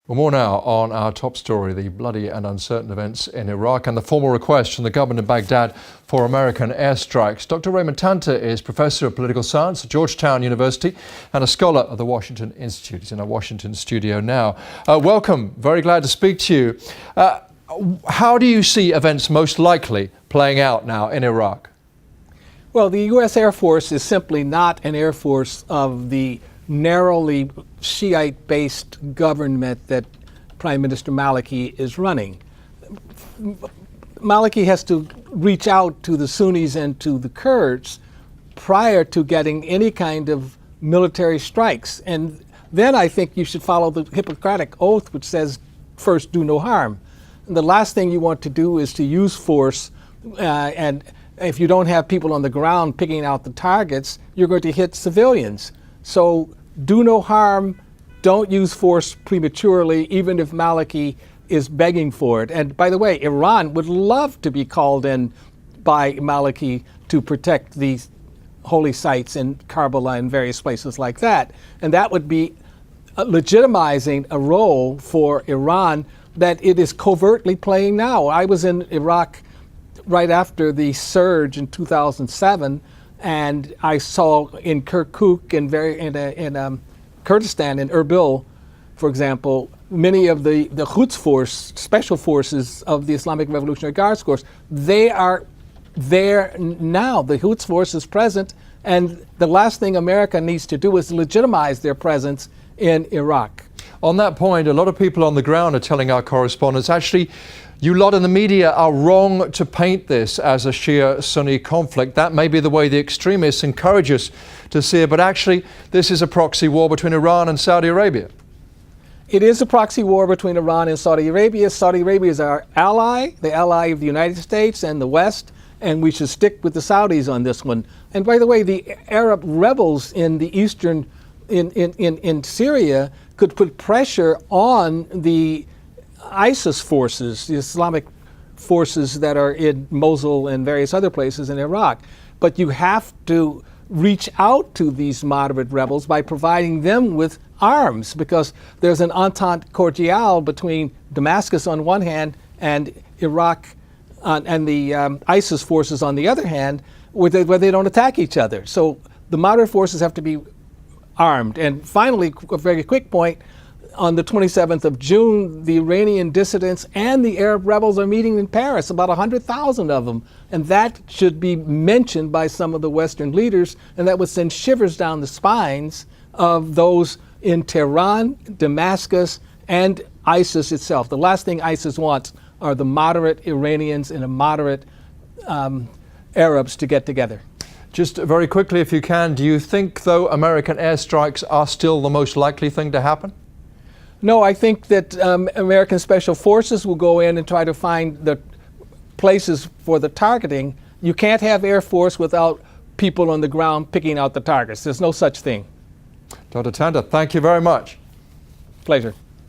Well, more now on our top story, the bloody and uncertain events in Iraq and the formal request from the government in Baghdad for American airstrikes. Dr. Raymond Tanter is Professor of Political Science at Georgetown University and a scholar of the Washington Institute. He's in our Washington studio now. Welcome. Very glad to speak to you. How do you see events most likely playing out now in Iraq? Well, the U.S. Air Force is simply not an Air Force of the narrowly Shiite-based government that Prime Minister Maliki is running. Maliki has to reach out to the Sunnis and to the Kurds prior to getting any kind of military strikes. And then I think you should follow the Hippocratic Oath, which says, first, do no harm. And the last thing you want to do is to use force, and if you don't have people on the ground picking out the targets, you're going to hit civilians. So do no harm, don't use force prematurely, even if Maliki is begging for it. And by the way, Iran would love to be called in by Maliki to protect these holy sites in Karbala and various places like that. And that would be legitimizing a role for Iran that it is covertly playing now. I was in Iraq right after the surge in 2007, and I saw in Kirkuk and in Kurdistan, in Erbil, for example, many of the Quds force, special forces of the Islamic Revolutionary Guards Corps, they are there now. The Quds force is present, and the last thing America needs to do is legitimize their presence in Iraq. On that point, a lot of people on the ground are telling our correspondents, actually, you lot in the media are wrong to paint this as a Shia-Sunni conflict. That may be the way the extremists encourage us to see it, but actually this is a proxy war between Iran and Saudi Arabia. It is a proxy war between Iran and Saudi Arabia. Saudi Arabia is our ally, the ally of the United States and the West, and we should stick with the Saudis on this one. And by the way, the Arab rebels in the eastern, in Syria could put pressure on the ISIS forces, the Islamic forces that are in Mosul and various other places in Iraq. But you have to reach out to these moderate rebels by providing them with arms, because there's an entente cordiale between Damascus on one hand and Iraq and the ISIS forces on the other hand, where they don't attack each other. So the moderate forces have to be armed. And finally, a very quick point, on the 27th of June, the Iranian dissidents and the Arab rebels are meeting in Paris, about 100,000 of them. And that should be mentioned by some of the Western leaders, and that would send shivers down the spines of those in Tehran, Damascus, and ISIS itself. The last thing ISIS wants are the moderate Iranians and the moderate Arabs to get together. Just very quickly, if you can, do you think, though, American airstrikes are still the most likely thing to happen? No, I think that American Special Forces will go in and try to find the places for the targeting. You can't have Air Force without people on the ground picking out the targets. There's no such thing. Dr. Tanter, thank you very much. Pleasure.